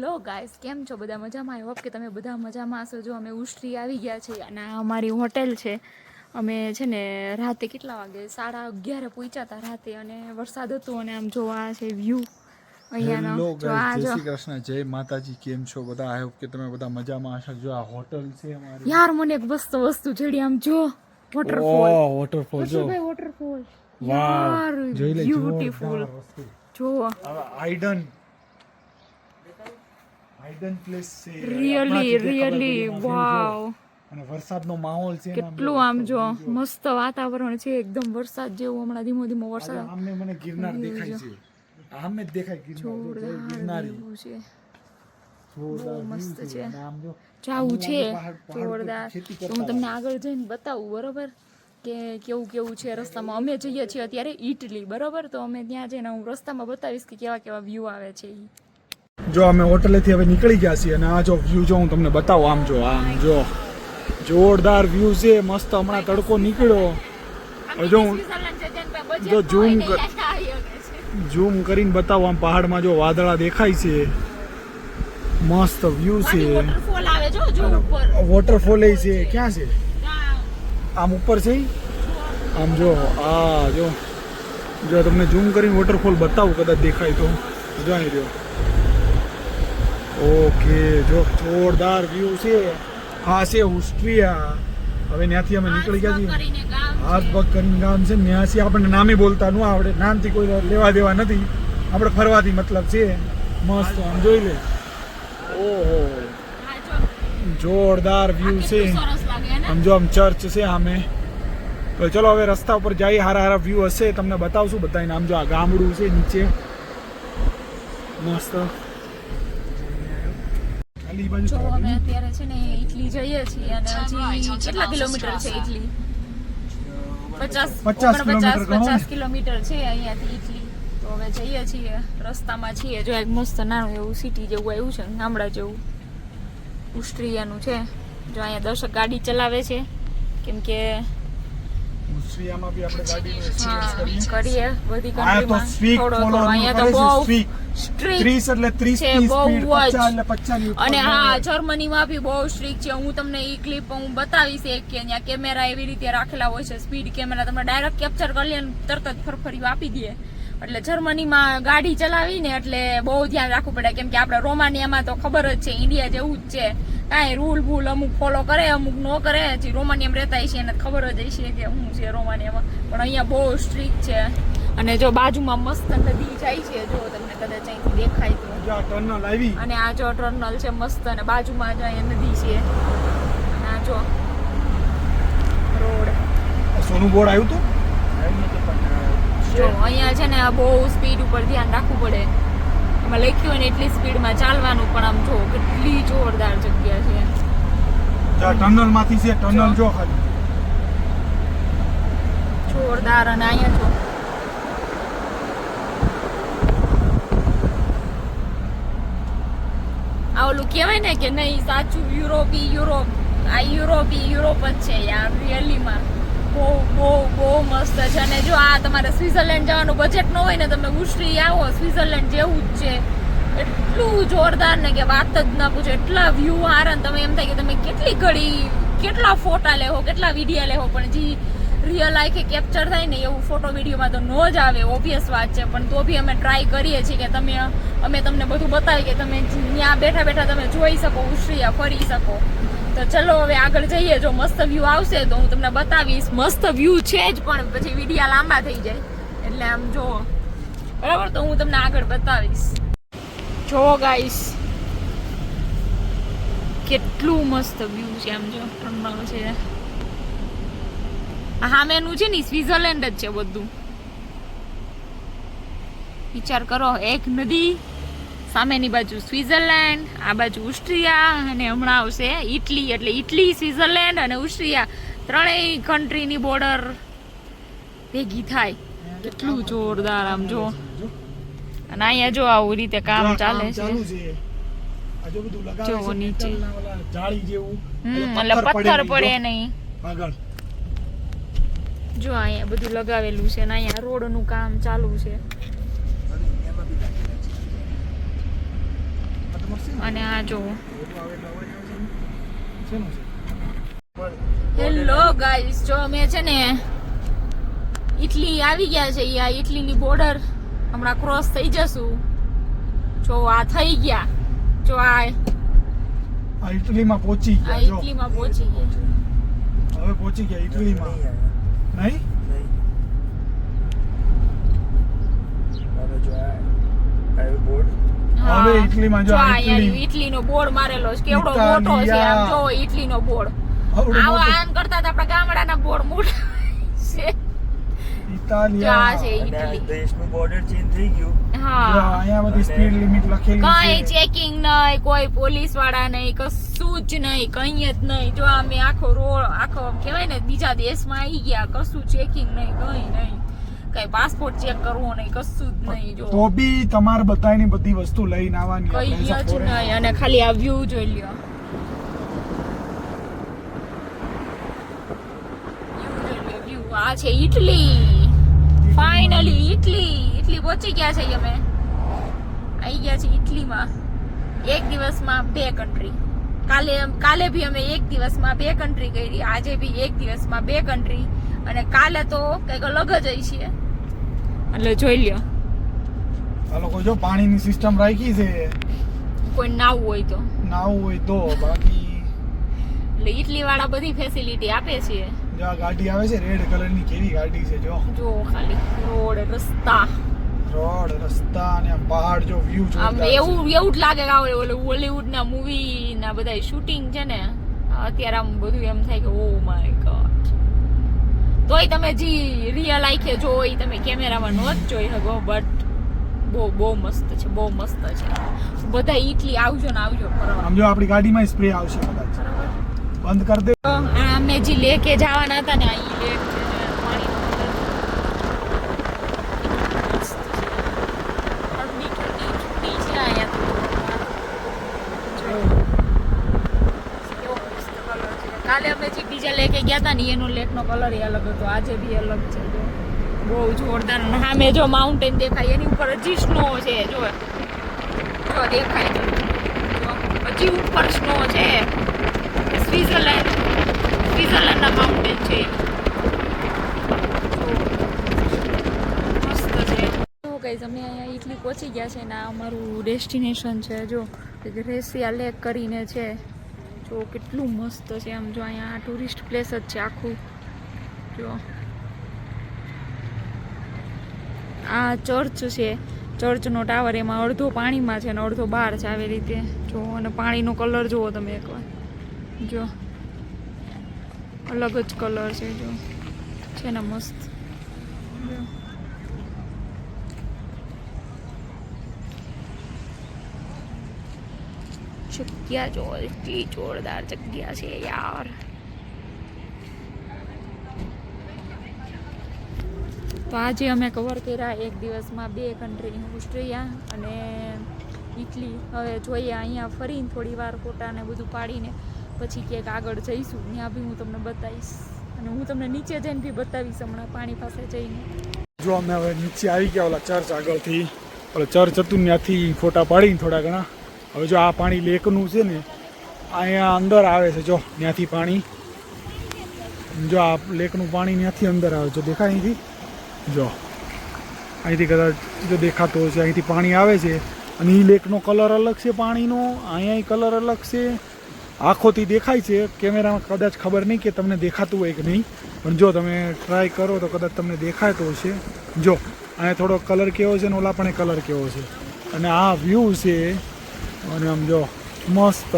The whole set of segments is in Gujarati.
હેલો ગાઈસ, કેમ છો બધા? મજામાં? આઈ હોપ કે તમે બધા મજામાં હશો. જો અમે ઉષ્ટ્રી આવી ગયા છીએ અને આ અમારી હોટેલ છે. અમે છે ને રાતે કેટલા વાગે 11:30 પહોંચ્યા હતા રાતે, અને વરસાદ હતો. અને આમ જો આ છે વ્યૂ અહીંયાનો. હેલો જો આ ગાઈસ, જય જો શ્રી કૃષ્ણ, જય માતાજી. કેમ છો બધા? આઈ હોપ કે તમે બધા મજામાં હશો. જો આ હોટલ છે અમારી. યાર મને એક વસ્તુ જડી આમ જો વોટરફોલ. ઓ વોટરફોલ જો. ભાઈ વોટરફોલ વાવ, જોઈ લે, બ્યુટીફુલ. જો આઈડન પ્લેસ છે. રિયલી વાવ. અને વરસાદનો માહોલ છે. કેટલું આમ જો મસ્ત વાતાવરણ છે, એકદમ વરસાદ જેવું. હમણાં ધીમો ધીમો વરસાદ આમને મને ગિરનાર દેખાય છે. આમને જ દેખાય ગિરનાર છે. જોરદાર મસ્ત view છે. અને આમ જો જાવું છે પહાડ જોરદાર. ખેતી તો હું તમને આગળ જઈને બતાવું, બરોબર, કે કેવું છે રસ્તામાં. અમે જઈએ છીએ અત્યારે ઇટલી, બરોબર. તો અમે ત્યાં જઈને હું રસ્તામાં બતાવીશ કે કેવા વ્યૂ આવે છે. જો અમે હોટલેથી હવે નીકળી ગયા છીએ અને આ જો વ્યૂ જો હું તમને બતાવું. આમ જો જોરદાર વ્યૂ છે, મસ્ત. હમણાં તડકો નીકળ્યો. જો ઝૂમ કરીને બતાવું. આમ પહાડમાં જો વાદળા દેખાય છે, મસ્ત વ્યૂ છે. વોટરફોલ છે. ક્યાં છે? આમ ઉપર છે. આમ જો આ જો તમને ઝૂમ કરીને વોટરફોલ બતાવું, કદાચ દેખાય તો. જોઈ રહ્યો. ઓકે, જો જોરદાર વ્યૂ છે. આ છે ઓસ્ટ્રિયા. હવે ત્યાંથી અમે નીકળી ગયા છીએ. હાર્સબર્ગ કરીને ગામ છે. ત્યાંથી આપણને નામે બોલતા ન આવડે. નામથી કોઈ લેવા દેવા નથી. આપણે ફરવાથી મતલબ છે. મસ્ત આમ જોઈ લે. ઓહો, જોરદાર વ્યૂ છે. આમ જો આમ ચર્ચ છે સામે. તો ચલો હવે રસ્તા ઉપર જઈએ. હારા વ્યૂ હશે તમને બતાવશું બધાને. આમ જો આ ગામડું છે નીચે, મસ્ત. જો અમે અત્યારે છે ને ઇટલી જઈએ છીએ, અને હજી કેટલા કિલોમીટર છે ઇટલી? 50 કિલોમીટર છે અહીંયાથી ઇટલી. તો હવે જઈએ છીએ, રસ્તામાં છીએ. જો એક મસ્ત નાનું એવું સિટી જેવું આવ્યું છે, ગામડા જેવું ઓસ્ટ્રિયાનું છે. જો અહીંયા દર્શક ગાડી ચલાવે છે, કેમ કે ઓસ્ટ્રિયામાં બી આપણે ગાડીનો કરીએ બધી કન્ટ્રીમાં થોડો. અહીંયા તો બહુ સ્ટ્રિક્ટ 30 એટલે 30 છે, ની બહુ સ્પીડ, જ. 50 એટલે 50 ની ઉપર. અને હા, જર્મનીમાં બી બહુ સ્ટ્રિક્ટ છે. હું તમને ઈ ક્લિપ હું બતાવીશ એક, કે ત્યાં કેમેરા એવી રીતે રાખેલા હોય છે, સ્પીડ કેમેરા. તમે ડાયરેક્ટ કેપ્ચર કરી લે ને તરત જ ફરફરી આપી દે. એટલે જર્મનીમાં ગાડી ચલાવીને એટલે બહુ ધ્યાન રાખવું પડે, કેમ કે આપણે રોમાનિયામાં તો ખબર જ છે, ઇન્ડિયા જેવું જ છે. કાંઈ રૂલ અમુક ફોલો કરે, અમુક ન કરે. હજી રોમાનિયામાં રહેતા છે એને ખબર જ હશે કે શું છે રોમાનિયામાં. પણ અહીંયા બહુ સ્ટ્રિક્ટ છે. અને જો બાજુમાં મસ્ત નદી જાય છે, જો તમને કદાચ અહીંથી દેખાય તો. ટર્નલ આવી. અને આ જો ટર્નલ છે મસ્ત, અને બાજુમાં જ અહીંયા નદી છે. અને આ જો રોડ. સોનું બોર્ડ આવ્યું હતું. જો અહીંયા છે ને બહુ સ્પીડ ઉપર ધ્યાન રાખવું પડે. એમાં લખ્યું હોય ને એટલી સ્પીડમાં ચાલવાનું. પણ આમ જો કેટલી જોરદાર જગ્યા છે. ટનલ માંથી છે. ટનલ જો ખાલી જોરદાર. અને અહીંયા જો આ ઓલું કહેવાય ને કે નહીં, સાચું યુરોપ જ છે યાર. રિયલીમાં બહુ મસ્ત છે. અને જો આ તમારે સ્વિટરલેન્ડ જવાનું બજેટ ન હોય ને, તમે ઓસ્ટ્રી આવો, સ્વિટરલેન્ડ જેવું જ છે. એટલું જોરદાર ને કે વાત જ ના પૂછો. એટલા વ્યૂ હારા ને તમે એમ થાય કે તમે કેટલા ફોટા લેવો, કેટલા વિડીયો લેવો, પણ જે રિયલ લાઈફ કેપ્ચર થાય ને એવું ફોટો વિડીયોમાં તો ન જ આવે. ઓબ્વિયસ વાત છે. પણ તો બી અમે ટ્રાય કરીએ છીએ કે અમે તમને બધું બતાવીએ કે તમે ત્યાં બેઠા તમે જોઈ શકો, ઓસ્ટ્રિયા ફરી શકો. તો ચલો હવે આગળ જઈએ. જો મસ્ત વ્યૂ આવશે તો હું તમને બતાવીશ. મસ્ત વ્યૂ છે જ, પણ પછી વિડીયો લાંબા થઈ જાય. એટલે આમ જો બરાબર, તો હું તમને આગળ બતાવીશ. જો ગાઈસ, કેટલું મસ્ત વ્યૂ છે. આમ જો ટર્નલ છે. સામેનું છે ને સ્વિટરલેન્ડ જ છે બધું. વિચાર કરો, એક નદી, સામેની બાજુ સ્વિટરલેન્ડ, આ બાજુ ઓસ્ટ્રિયા, અને હમણાં આવશે ઇટલી. એટલે ઇટલી, સ્વિટરલેન્ડ અને ઓસ્ટ્રિયા ત્રણેય કન્ટ્રીની બોર્ડર ભેગી થાય. કેટલું જોરદાર આમ જો. અને અહીંયા જો આવું રીતે કામ ચાલે છે. જો નીચે જાળી જેવું, એટલે પથ્થર પડે નહીં. આગળ જો અહીંયા બધું લગાવેલું છે, ને અહીંયા રોડનું કામ ચાલુ છે. મળશે ને? અને આ જો ઓટો આવે એટલે અવાજ આવે છે ને? શેનું છે? હેલો ગાઈસ, જો અમે છે ને ઇટલી આવી ગયા છે. આ ઇટલીની બોર્ડર હમણાં ક્રોસ થઈ જશું. જો આ થઈ ગયા, જો આ ઇટલીમાં પહોંચી ગયા જો. ઇટલીમાં પહોંચી ગયા. હવે પહોંચી ગયા ઇટલીમાં. નહીં? હા. હવે ઇટલીમાં જો જો આ આ યાર ઇટલી. ઇટલીનો બોર્ડ મારેલો છે. કેવડો મોટો છે આમ જો ઇટલીનો બોર્ડ. આવડું આવો મોટું. આમ કરતા તો આપણા ગામડાના બોર્ડ મોટા છે. જો આ ઇટાલિયા. છે અને આ ઇટલી. દેશનું border change થઈ ગયું. જો હા, અહીંયા બધી સ્પીડ લિમિટ લખેલી કઈ છે. ચેકિંગ નહીં, કોઈ પોલીસ વાળા નહીં, કશું જ નહીં, કઈ જ નહીં. જો અમે આખો રોડ આખો આમ કહેવાય ને બીજા દેશમાં આવી ગયા, કશું ચેકિંગ નહીં, કઈ નહીં, કઈ પાસપોર્ટ ચેક કરવો નહીં, કશું જ નહીં. જો તો બી તમારે બધાની બધી વસ્તુ લઈને આવવાની. કઈ આપણે જ એઝ અ foreigner. નહીં. અને ખાલી આ વ્યૂ જોઈ લ્યો. વ્યૂ આ છે ઇટલી. ફાઇનલી ઇટલી પહોંચી ગયા છે અમે. આવી ગયા છે ઇટલીમાં. એક દિવસમાં 2 કન્ટ્રી. કાલે ભી અમે એક દિવસમાં 2 કન્ટ્રી કરી. આજે ભી એક દિવસમાં 2 કન્ટ્રી. અને કાલે તો કંઈક અલગ જ હશે. એટલે જોઈ લ્યો. આ લોકો જો પાણીની સિસ્ટમ રાખી છે. કોઈ નાવું હોય તો. નાવું હોય તો. બાકી એટલે ઇટલી વાળા બધી ફેસિલિટી આપે છે. જો આ ગાડી આવે છે રેડ કલરની, કેવી ગાડી છે જો. જો ખાલી રોડ રસ્તા રોડ રસ્તા અને આમ પહાડ જો વ્યૂ આમ જોરદાર છે. એવું જ લાગે કે આવે ઓલે હોલીવુડ ના મૂવી ના બધા શૂટિંગ છે ને અત્યારે આમ બધું એમ થાય કે ઓ માય ગોડ. તોય તમે જે રિયલ આંખે જો એ તમે કેમેરામાં નો જ જોઈ શકો. બટ બહુ મસ્ત છે, બહુ મસ્ત છે. બધા ઇટલી આવજો ને આવજો ફરવા. આમ જો આપણી ગાડીમાં સ્પ્રે આવશે કદાચ. બરાબર. બંધ કરી દે. તો આ અમે જે લેકે જવાના હતા ને આ ઈ લેક છે ને પાણીનો કલર મસ્ત છે. ઠંડી છે અહીંયા તો. જો. કેવો મસ્ત કલર છે. કાલે અમે જે બીજા લેકે ગયા હતા ને એનો લેકનો કલર અલગ હતો. આજે બી અલગ છે. જો બહુ જોરદાર. અને સામે જો માઉન્ટેન દેખાય, એની ઉપર હજી સ્નો છે. જો દેખાય છે. જો હજી ઉપર સ્નો છે. સ્વિટ્ઝરલેન્ડના માઉન્ટેન છે. મસ્ત છે. તો ગાઈઝ અમે અહીંયા ઇટલી પહોંચી ગયા છે ને આ અમારું ડેસ્ટિનેશન છે. જો ગ્રેસિયા લેક કરીને છે. જો કેટલું મસ્ત છે. આમ જો અહીંયા ટુરિસ્ટ પ્લેસ જ છે આખું. જો આ ચર્ચ છે. ચર્ચનો ટાવર એમાં અડધો પાણીમાં છે અને અડધો બહાર છે. આવી રીતે જો. અને પાણીનો કલર જુઓ તમે એકવાર. જો અલગ જ કલર છે. જો છે ને મસ્ત. જો જગ્યા જો એટલી જોરદાર જગ્યા છે યાર. તો આજે અમે કવર કર્યા એક દિવસમાં 2 કન્ટ્રી, ઓસ્ટ્રેલિયા અને ઇટલી. હવે જોઈએ અહીંયા ફરીને થોડી વાર ફોટા ને બધું પાડીને પછી ક્યાંક આગળ જઈશું. ત્યાં બી હું તમને બતાવીશ અને હું તમને નીચે જઈને બી બતાવીશ હમણાં પાણી પાસે જઈને. જો અમે હવે નીચે આવી ગયા ઓલા ચર્ચ આગળથી. ઓલા ચર્ચ હતું ત્યાંથી ફોટા પાડીને થોડા ઘણા. હવે જો આ પાણી લેકનું છે ને અહીંયા અંદર આવે છે. જો ત્યાંથી પાણી, જો આ લેકનું પાણી ત્યાંથી અંદર આવે. જો દેખાય અહીંથી. જો અહીંથી કદાચ જો દેખાતો હોય છે, અહીંથી પાણી આવે છે. અને એ લેકનો કલર અલગ છે પાણીનો, અહીંયા કલર અલગ છે. આંખોથી દેખાય છે, કેમેરામાં કદાચ ખબર નહીં કે તમને દેખાતું હોય કે નહીં, પણ જો તમે ટ્રાય કરો તો કદાચ તમને દેખાતો હશે. જો અહીંયા થોડો કલર કેવો છે ને ઓલા પણ કલર કેવો છે. અને આ વ્યૂ છે. અને આમ જો મસ્ત.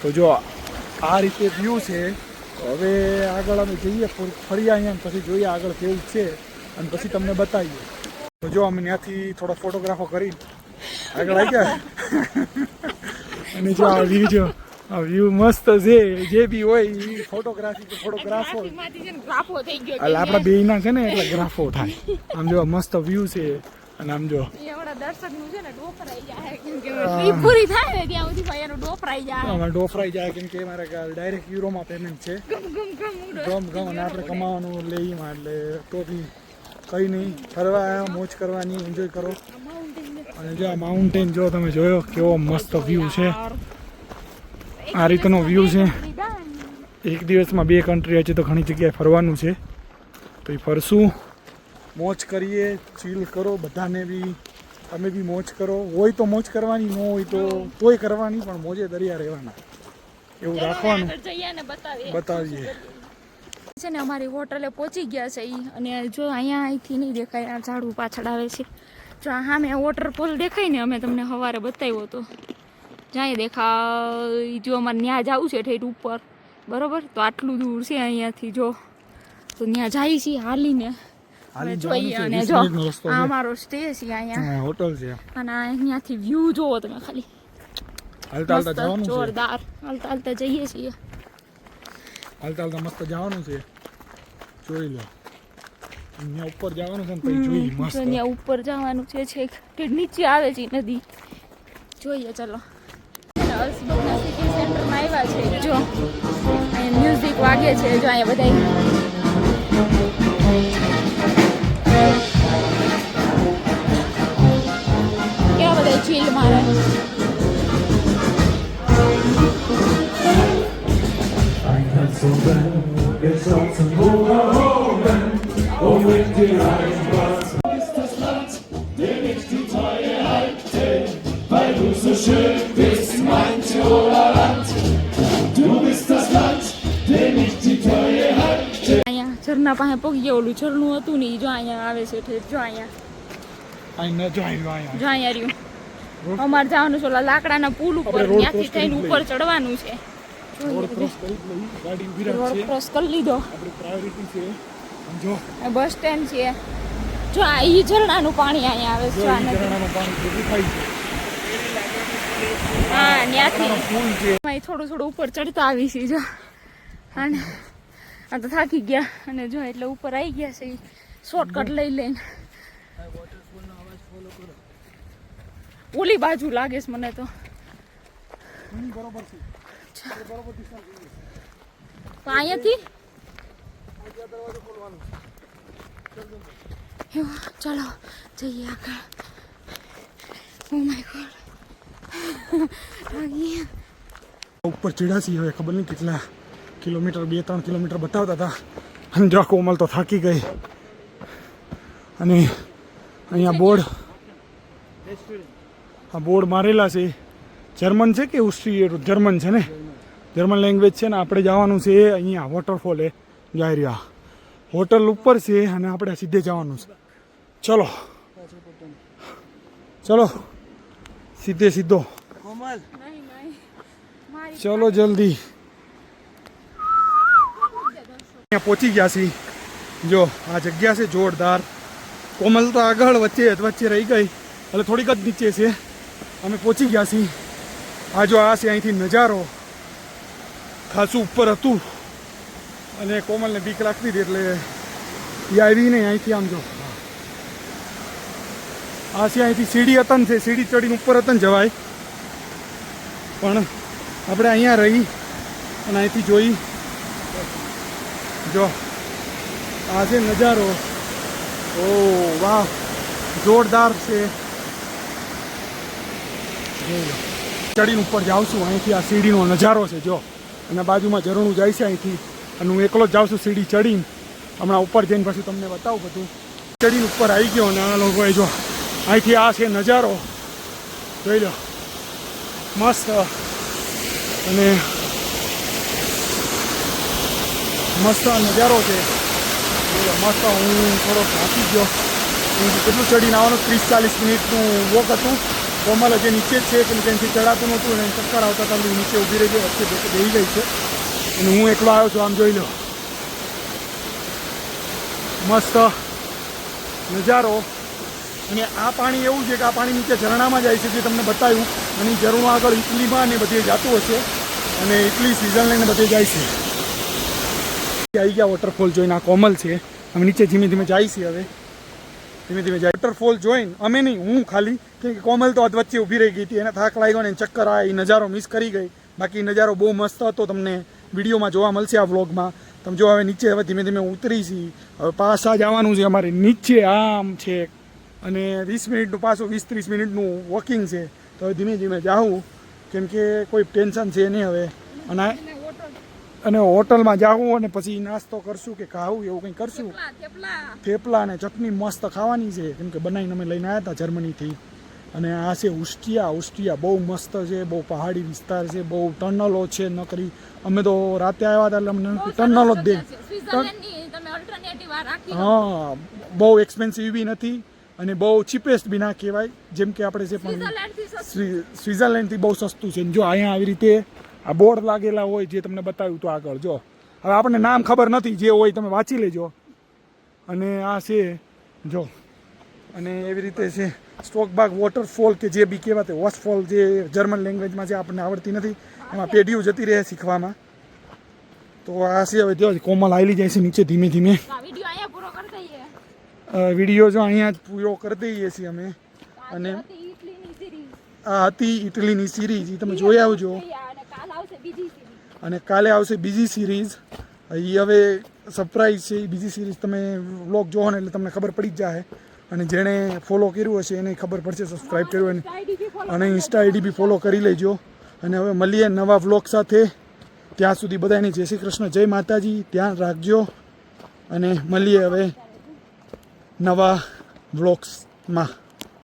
તો જો આ રીતે વ્યૂ છે. હવે આગળ અમે જઈએ, ફરી અહીંયા પછી જોઈએ આગળ કેવું છે અને પછી તમને બતાવીએ. તો જો અમે ત્યાંથી થોડા ફોટોગ્રાફો કરી આગળ આવી ગયા. અને જો આ વ્યૂ, જો આ વ્યૂ મસ્ત છે. જે બી હોય એ ફોટોગ્રાફી કે ફોટોગ્રાફો એટલે આપણા બેયના છે ને એટલે ગ્રાફો થાય. આમ જો મસ્ત વ્યૂ છે. અને આમ જો પૂરી થાય ને ત્યાં સુધી ભાઈ એનું ડોફરાઈ જાય. આમાં ડોફરાઈ જાય કેમ કે મારે ડાયરેક્ટ યુરોમાં પેમેન્ટ છે. ગમ અને આપણે કમાવાનું લઈમાં એટલે તો બી કંઈ નહીં, ફરવા મોજ કરવાની, એન્જોય કરો. અને જો આ માઉન્ટેન જો તમે જોયો કેવો મસ્ત વ્યૂ છે. આ રીતનો વ્યૂ છે. એક દિવસમાં 2 કન્ટ્રી હશે તો ઘણી જગ્યાએ ફરવાનું છે, તો એ ફરશું, મોજ કરીએ, ચીલ કરો, બધાને બી તમે બી મોજ કરો. હોય તો મોજ કરવાની, ન હોય તો તોય કરવાની, પણ મોજે દરિયા રહેવાના એવું રાખવાનું. બતાવીએ છે ને અમારી હોટલે પહોંચી ગયા છે ઈ, અને જો અહીંયા અહીંથી નહીં દેખાય, આ ઝાડવું પાછળ આવે છે. જો આ સામે વોટરફોલ દેખાય ને, અમે તમને સવારે બતાવ્યો હતો, જ્યાં દેખાય. જો અમારે ત્યાં જવું છે ઠેઠ ઉપર, બરોબર, તો આટલું દૂર છે અહીંયાથી, જો તો ત્યાં જાય છે હાલીને જોઈએ. અને જો આ અમારો સ્ટે છે અહીંયા, હોટલ છે, અને અહીંયાથી વ્યૂ જોવો તમે ખાલી, જોરદાર. હાલતા હાલતા જઈએ છીએ, હાલતા હાલતા મસ્ત જવાનું છે, જોઈ લો. અહીંયા ઉપર જવાનું છે ને પછી જોઈએ મસ્ત. અહીંયા ઉપર જવાનું છે, છેક નીચે આવે છે નદી, જોઈએ. ચલો હર્ષબર્ગના સિટી સેન્ટરમાં આવ્યા છે. જો અહીંયા મ્યુઝિક વાગે છે, જો અહીંયા બધા કેવા બધા ચીલ મારે. અહીંયા ઝરના પાસે પગી ગયા, ઓલું ઝરણું હતું ને ઈ જો અહીંયા આવે છે ઠેઠ. જો અહીંયા જો અહીંયા રહ્યું. અમારે જવાનું છે ઓલા લાકડાના પુલ ઉપર, ત્યાંથી થઈને ઉપર ચડવાનું છે. રોડ ક્રોસ કરી લીધો. બસ સ્ટેન્ડ છે. જો આ ઈ ઝરણાનું પાણી અહીંયા આવે છે. હા, ત્યાંથી થોડું થોડું ઉપર ચડતા આવી છે. જો અને આ તો થાકી ગયા, અને જો એટલે ઉપર આવી ગયા છે, શોર્ટકટ લઈ લઈને. ઓલી બાજુ લાગે છે મને તો. તો અહીંયાથી ચલો જઈએ આગળ. ઓ માય ગોડ, ઉપર ચડ્યા હવે ખબર નહીં કેટલા કિલોમીટર, 2-3 કિલોમીટર બતાવતા હતા. અને જો કોમલ તો થાકી ગઈ. અને અહીંયા બોર્ડ મારેલા છે. જર્મન છે કે ઓસ્ટ્રિયન? જર્મન છે ને, જર્મન લેંગ્વેજ છે ને. આપણે જવાનું છે અહીંયા વોટરફોલ એ જાય રહ્યા, હોટલ ઉપર છે, અને આપણે સીધે જવાનું છે. ચલો ચલો સીધો ચલો જલ્દી. અહીંયા પહોંચી ગયા છીએ. જો આ જગ્યા છે જોરદાર. કોમલ તો આગળ વચ્ચે રહી ગઈ, એટલે થોડીક જ નીચે છે. અમે પહોંચી ગયા છીએ. આ જો આ છે અહીંથી નજારો, ખાસું ઉપર હતું, અને કોમલને બીક લાગતી હતી એટલે એ આવી નહીં. અહીંથી આમ જો આ છે, અહીંથી સીડી હતન છે, સીડી ચડીને ઉપર હતન જવાય, પણ આપણે અહીંયા રહી અને અહીંથી જોઈ. જો આ છે નજારો. ઓ વાહ, જોરદાર છે. ચડીને ઉપર જાઉં છું. અહીંથી આ સીડીનો નજારો છે જો, અને બાજુમાં ઝરણું જાય છે અહીંથી, અને હું એકલો જ જાઉં છું સીડી ચડીને. હમણાં ઉપર જઈને પછી તમને બતાવું બધું. ચડીને ઉપર આવી ગયો, અને આ લોકોએ જો અહીંથી આ છે નજારો, જોઈ લો, મસ્ત. અને મસ્ત નજારો છે, મસ્ત. હું થોડો થાકી ગયો. કેટલું ચડીને આવવાનું, 30-40 મિનિટનું વોક હતું. કોમલ હજી નીચે જ છે, કે ત્યાંથી ચડાતું નહોતું, અને ચક્કર આવતા હતા, નીચે ઊભી રહી ગઈ, વચ્ચે બેસી ગઈ છે, અને હું એકલો આવ્યો છું. આમ જોઈ લો, મસ્ત નજારો. અને આ પાણી એવું છે કે આ પાણી નીચે ઝરણામાં જાય છે, જે તમને બતાવ્યું. અને ઝરણું આગળ ઇટલીમાં ને બધે જતું હશે, અને ઇટલી, સ્વિટરલેન્ડ ને બધે જાય છે. આવી ગયા વોટરફોલ જોઈને. આ કોમલ છે, અમે નીચે ધીમે ધીમે જાય છે. હવે ધીમે ધીમે જાય. વોટરફોલ જોઈને અમે નહીં, હું ખાલી, કેમ કે કોમલ તો વચ્ચે ઊભી રહી ગઈ હતી, એને થાક લાગ્યો ને ચક્કર આ એ નજારો મિસ કરી ગઈ. બાકી નજારો બહુ મસ્ત હતો, તમને વિડીયોમાં જોવા મળશે, આ વ્લોગમાં. તમે જો હવે નીચે હવે ધીમે ધીમે ઉતરી છીએ. હવે પાછા જવાનું છે અમારે નીચે. આમ છે અને 20 મિનિટનું પાછું 20-30 મિનિટનું વોકિંગ છે. તો હવે ધીમે ધીમે જાઉં, કેમ કે કોઈ ટેન્શન છે નહીં હવે. અને હોટલમાં જાવું અને પછી નાસ્તો કરશું કે ખાવું એવું કંઈ કરશું. થેપલા અને ચટણી મસ્ત ખાવાની છે, કેમ કે બનાવીને અમે લઈને આવ્યા હતા જર્મનીથી. અને આ છે ઉસ્ટિયા બહુ મસ્ત છે, બહુ પહાડી વિસ્તાર છે, બહુ ટનલો છે. નકરી અમે તો રાતે આવ્યા હતા એટલે અમને ટનલો જ દે. હા, બહુ એક્સપેન્સિવ બી નથી અને બહુ ચીપેસ્ટ બી ના કહેવાય. જેમ કે આપણે છે પણ સ્વિટ્ઝરલેન્ડથી બહુ સસ્તું છે. જો અહીંયા આવી રીતે આ બોર્ડ લાગેલા હોય જે તમને બતાવ્યું તો આગળ. જો હવે આપણને નામ ખબર નથી, જે હોય તમે વાંચી લેજો. અને આ છે જો, અને એવી રીતે છે સ્ટોકબાગ વોટરફોલ કે જે બી કહેવાય વોશફોલ, જે જર્મન લેંગ્વેજમાં જે આપણને આવડતી નથી, એમાં પેઢીઓ જતી રહે શીખવામાં. તો આ છે હવે જો કોમલ આવેલી જાય છે નીચે ધીમે ધીમે. વિડીયો જો અહીંયા જ પૂરો કરી દઈએ છીએ અમે. અને આ હતી ઇટલીની સિરીઝ, એ તમે જોઈ આવજો. અને કાલે આવશે બીજી સિરીઝ. એ હવે સરપ્રાઈઝ છે. એ બીજી સિરીઝ તમે વ્લોગ જોવો ને એટલે તમને ખબર પડી જ જાય. અને જેણે ફોલો કર્યું હશે એને ખબર પડશે, સબસ્ક્રાઈબ કર્યું અને ઇન્સ્ટા આઈડી બી ફોલો કરી લેજો. અને હવે મળીએ નવા વ્લોગ સાથે. ત્યાં સુધી બધાને જય શ્રી કૃષ્ણ, જય માતાજી, ધ્યાન રાખજો. અને મળીએ હવે નવા વ્લોગ્સમાં.